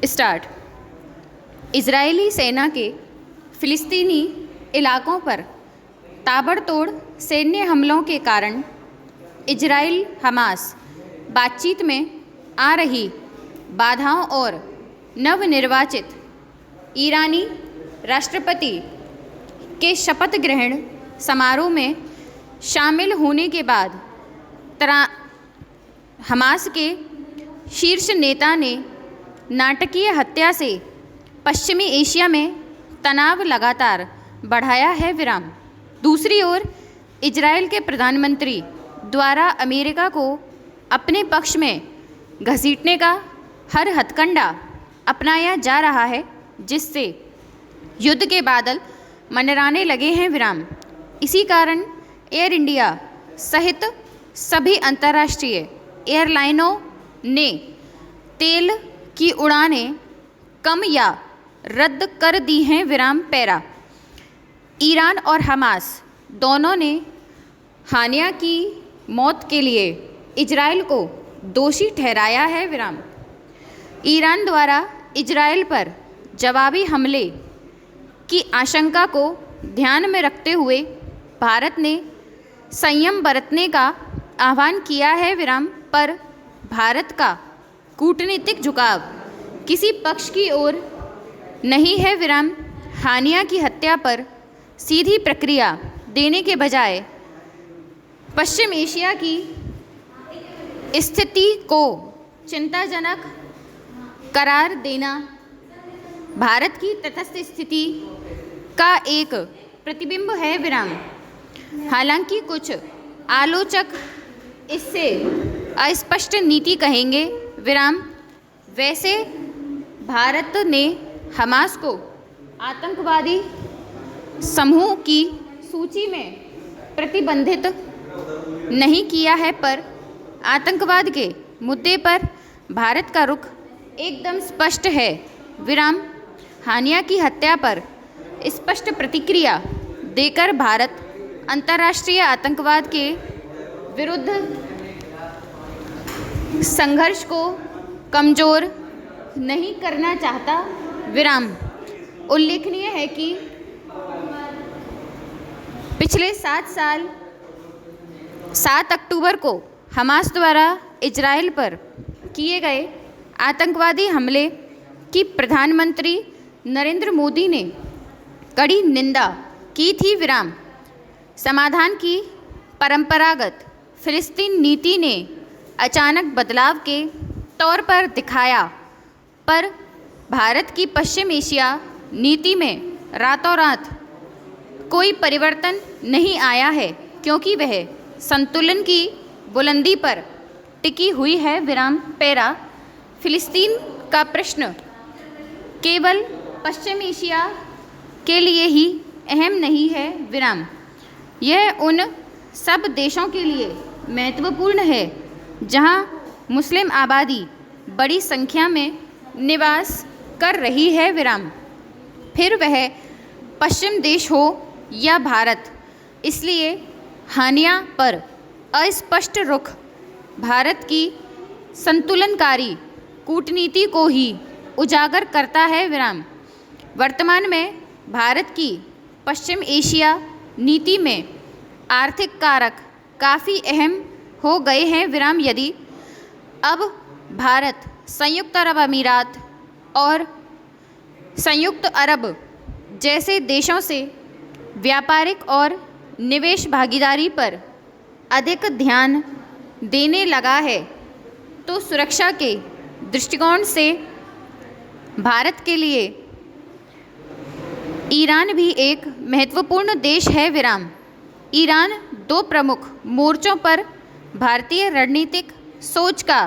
Start. Israeli सेना के फिलिस्तीनी इलाकों पर ताबड़तोड़ सैन्य हमलों के कारण इजराइल हमास बातचीत में आ रही बाधाओं और नवनिर्वाचित ईरानी राष्ट्रपति के शपथ ग्रहण समारोह में शामिल होने के बाद हमास के शीर्ष नेता ने नाटकीय हत्या से पश्चिमी एशिया में तनाव लगातार बढ़ाया है विराम। दूसरी ओर इजराइल के प्रधानमंत्री द्वारा अमेरिका को अपने पक्ष में घसीटने का हर हथकंडा अपनाया जा रहा है, जिससे युद्ध के बादल मंडराने लगे हैं विराम। इसी कारण एयर इंडिया सहित सभी अंतर्राष्ट्रीय एयरलाइनों ने तेल की उड़ानें कम या रद्द कर दी हैं विराम पैरा। ईरान और हमास दोनों ने हानिया की मौत के लिए इजराइल को दोषी ठहराया है विराम। ईरान द्वारा इजराइल पर जवाबी हमले की आशंका को ध्यान में रखते हुए भारत ने संयम बरतने का आह्वान किया है विराम, पर भारत का कूटनीतिक झुकाव किसी पक्ष की ओर नहीं है विराम। हानिया की हत्या पर सीधी प्रक्रिया देने के बजाय पश्चिम एशिया की स्थिति को चिंताजनक करार देना भारत की तटस्थ स्थिति का एक प्रतिबिंब है विराम। हालांकि कुछ आलोचक इससे अस्पष्ट नीति कहेंगे विराम। वैसे भारत ने हमास को आतंकवादी समूह की सूची में प्रतिबंधित नहीं किया है, पर आतंकवाद के मुद्दे पर भारत का रुख एकदम स्पष्ट है विराम। हानिया की हत्या पर स्पष्ट प्रतिक्रिया देकर भारत अंतर्राष्ट्रीय आतंकवाद के विरुद्ध संघर्ष को कमजोर नहीं करना चाहता विराम। उल्लेखनीय है कि पिछले 7 अक्टूबर को हमास द्वारा इजराइल पर किए गए आतंकवादी हमले की प्रधानमंत्री नरेंद्र मोदी ने कड़ी निंदा की थी विराम। समाधान की परंपरागत फिलिस्तीन नीति ने अचानक बदलाव के तौर पर दिखाया, पर भारत की पश्चिम एशिया नीति में रातों रात कोई परिवर्तन नहीं आया है, क्योंकि वह संतुलन की बुलंदी पर टिकी हुई है विराम पैरा। फिलिस्तीन का प्रश्न केवल पश्चिम एशिया के लिए ही अहम नहीं है विराम, यह उन सब देशों के लिए महत्वपूर्ण है जहां मुस्लिम आबादी बड़ी संख्या में निवास कर रही है विराम। फिर वह पश्चिम देश हो या भारत। इसलिए हानिया पर अस्पष्ट रुख भारत की संतुलनकारी कूटनीति को ही उजागर करता है विराम। वर्तमान में भारत की पश्चिम एशिया नीति में आर्थिक कारक काफ़ी अहम हो गए हैं विराम। यदि अब भारत संयुक्त अरब अमीरात और संयुक्त अरब जैसे देशों से व्यापारिक और निवेश भागीदारी पर अधिक ध्यान देने लगा है, तो सुरक्षा के दृष्टिकोण से भारत के लिए ईरान भी एक महत्वपूर्ण देश है विराम। ईरान 2 प्रमुख मोर्चों पर भारतीय रणनीतिक सोच का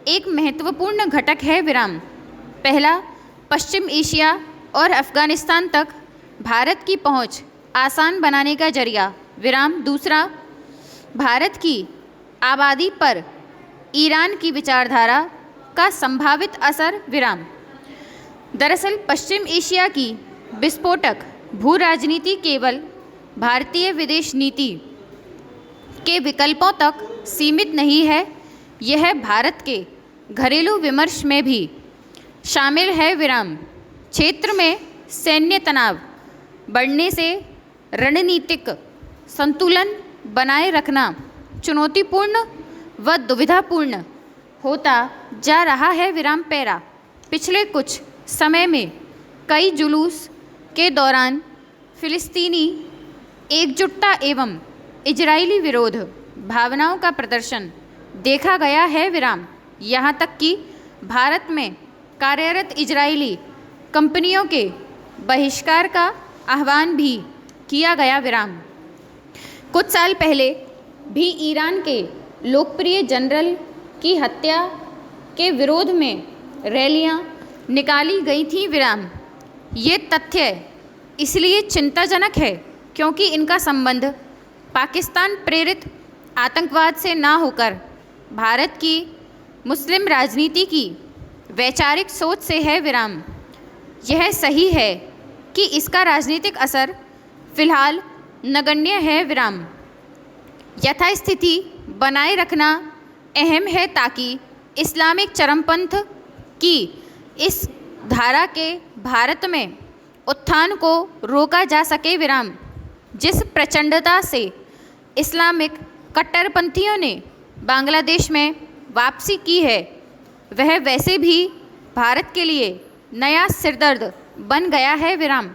एक महत्वपूर्ण घटक है विराम। पहला, पश्चिम एशिया और अफ़गानिस्तान तक भारत की पहुंच आसान बनाने का जरिया विराम। दूसरा, भारत की आबादी पर ईरान की विचारधारा का संभावित असर विराम। दरअसल पश्चिम एशिया की विस्फोटक भू राजनीति केवल भारतीय विदेश नीति के विकल्पों तक सीमित नहीं है, यह भारत के घरेलू विमर्श में भी शामिल है विराम। क्षेत्र में सैन्य तनाव बढ़ने से रणनीतिक संतुलन बनाए रखना चुनौतीपूर्ण व दुविधापूर्ण होता जा रहा है विराम पैरा। पिछले कुछ समय में कई जुलूस के दौरान फिलिस्तीनी एकजुटता एवं इजरायली विरोध भावनाओं का प्रदर्शन देखा गया है विराम। यहाँ तक कि भारत में कार्यरत इजरायली कंपनियों के बहिष्कार का आह्वान भी किया गया विराम। कुछ साल पहले भी ईरान के लोकप्रिय जनरल की हत्या के विरोध में रैलियां निकाली गई थी विराम। ये तथ्य इसलिए चिंताजनक है क्योंकि इनका संबंध पाकिस्तान प्रेरित आतंकवाद से ना होकर भारत की मुस्लिम राजनीति की वैचारिक सोच से है विराम। यह सही है कि इसका राजनीतिक असर फिलहाल नगण्य है विराम। यथास्थिति बनाए रखना अहम है ताकि इस्लामिक चरमपंथ की इस धारा के भारत में उत्थान को रोका जा सके विराम। जिस प्रचंडता से इस्लामिक कट्टरपंथियों ने बांग्लादेश में वापसी की है वह वैसे भी भारत के लिए नया सिरदर्द बन गया है विराम।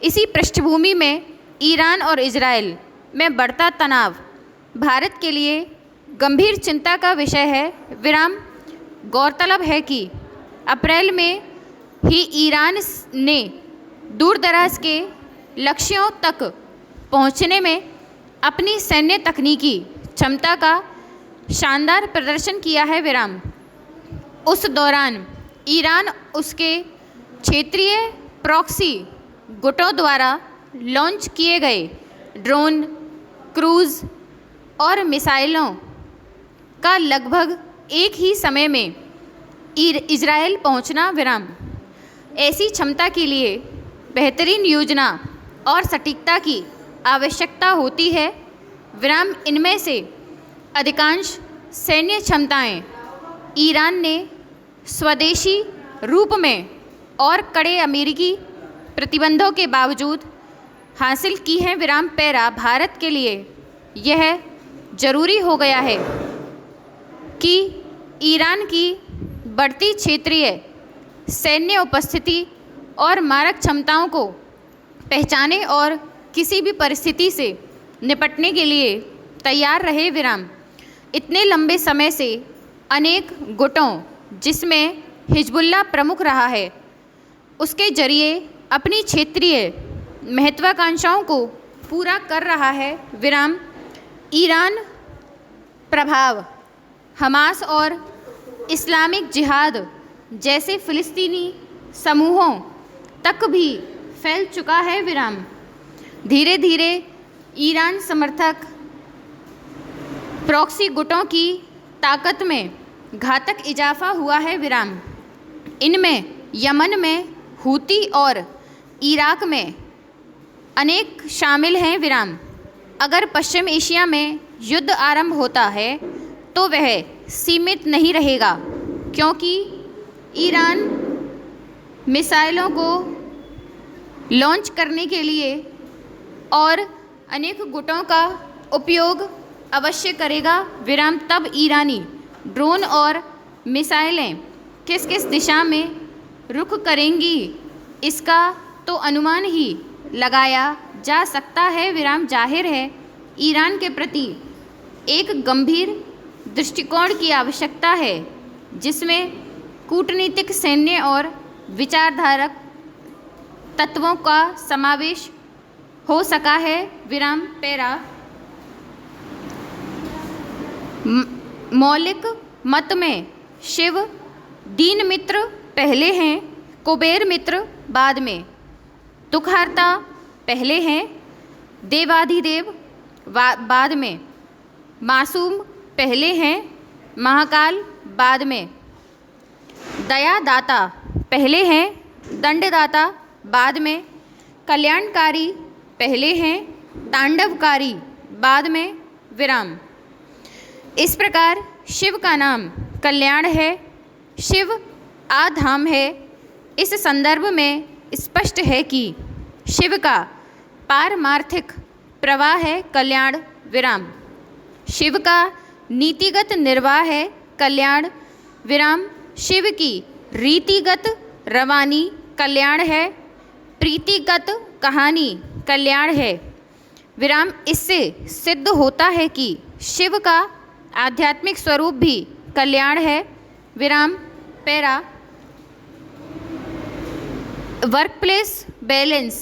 इसी पृष्ठभूमि में ईरान और इजरायल में बढ़ता तनाव भारत के लिए गंभीर चिंता का विषय है विराम। गौरतलब है कि अप्रैल में ही ईरान ने दूरदराज के लक्ष्यों तक पहुंचने में अपनी सैन्य तकनीकी क्षमता का शानदार प्रदर्शन किया है विराम। उस दौरान ईरान उसके क्षेत्रीय प्रॉक्सी गुटों द्वारा लॉन्च किए गए ड्रोन, क्रूज़ और मिसाइलों का लगभग एक ही समय में इजरायल पहुंचना विराम। ऐसी क्षमता के लिए बेहतरीन योजना और सटीकता की आवश्यकता होती है विराम। इनमें से अधिकांश सैन्य क्षमताएं ईरान ने स्वदेशी रूप में और कड़े अमेरिकी प्रतिबंधों के बावजूद हासिल की हैं विराम पैरा। भारत के लिए यह जरूरी हो गया है कि ईरान की बढ़ती क्षेत्रीय सैन्य उपस्थिति और मारक क्षमताओं को पहचाने और किसी भी परिस्थिति से निपटने के लिए तैयार रहे विराम। इतने लंबे समय से अनेक गुटों जिसमें हिजबुल्लाह प्रमुख रहा है उसके जरिए अपनी क्षेत्रीय महत्वाकांक्षाओं को पूरा कर रहा है विराम। ईरान प्रभाव हमास और इस्लामिक जिहाद जैसे फ़िलिस्तीनी समूहों तक भी फैल चुका है विराम। धीरे धीरे ईरान समर्थक प्रॉक्सी गुटों की ताकत में घातक इजाफा हुआ है विराम। इनमें यमन में हूती और इराक में अनेक शामिल हैं विराम। अगर पश्चिम एशिया में युद्ध आरंभ होता है तो वह सीमित नहीं रहेगा क्योंकि ईरान मिसाइलों को लॉन्च करने के लिए और अनेक गुटों का उपयोग अवश्य करेगा विराम। तब ईरानी ड्रोन और मिसाइलें किस किस दिशा में रुख करेंगी इसका तो अनुमान ही लगाया जा सकता है विराम। जाहिर है ईरान के प्रति एक गंभीर दृष्टिकोण की आवश्यकता है जिसमें कूटनीतिक, सैन्य और विचारधारक तत्वों का समावेश हो सका है विराम पैरा। मौलिक मत में शिव दीन मित्र पहले हैं, कुबेर मित्र बाद में, दुखहर्ता पहले हैं, देवाधिदेव बाद में, मासूम पहले हैं, महाकाल बाद में, दयादाता पहले हैं, दंडदाता बाद में, कल्याणकारी पहले हैं, तांडवकारी बाद में विराम। इस प्रकार शिव का नाम कल्याण है। शिव आधाम है। इस संदर्भ में स्पष्ट है कि शिव का पारमार्थिक प्रवाह है कल्याण विराम। शिव का नीतिगत निर्वाह है कल्याण विराम। शिव की रीतिगत रवानी कल्याण है, प्रीतिगत कहानी कल्याण है विराम। इससे सिद्ध होता है कि शिव का आध्यात्मिक स्वरूप भी कल्याण है विराम। पैरा वर्कप्लेस बैलेंस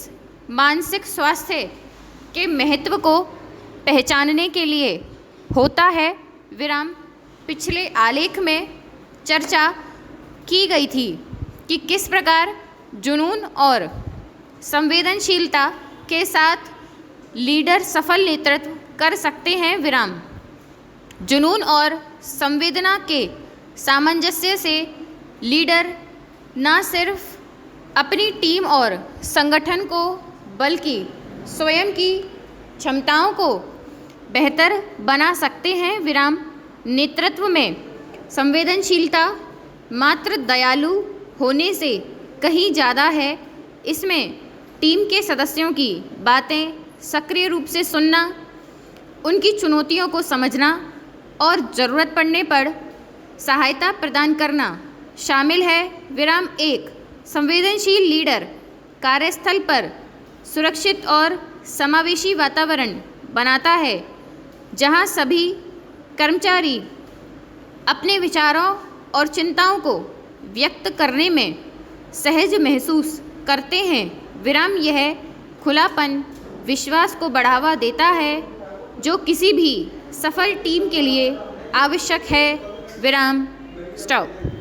मानसिक स्वास्थ्य के महत्व को पहचानने के लिए होता है विराम। पिछले आलेख में चर्चा की गई थी कि किस प्रकार जुनून और संवेदनशीलता के साथ लीडर सफल नेतृत्व कर सकते हैं विराम। जुनून और संवेदना के सामंजस्य से लीडर न सिर्फ अपनी टीम और संगठन को बल्कि स्वयं की क्षमताओं को बेहतर बना सकते हैं विराम। नेतृत्व में संवेदनशीलता मात्र दयालु होने से कहीं ज़्यादा है। इसमें टीम के सदस्यों की बातें सक्रिय रूप से सुनना, उनकी चुनौतियों को समझना और ज़रूरत पड़ने पर सहायता प्रदान करना शामिल है विराम। एक संवेदनशील लीडर कार्यस्थल पर सुरक्षित और समावेशी वातावरण बनाता है जहां सभी कर्मचारी अपने विचारों और चिंताओं को व्यक्त करने में सहज महसूस करते हैं विराम। यह खुलापन विश्वास को बढ़ावा देता है जो किसी भी सफल टीम के लिए आवश्यक है विराम। स्टॉप।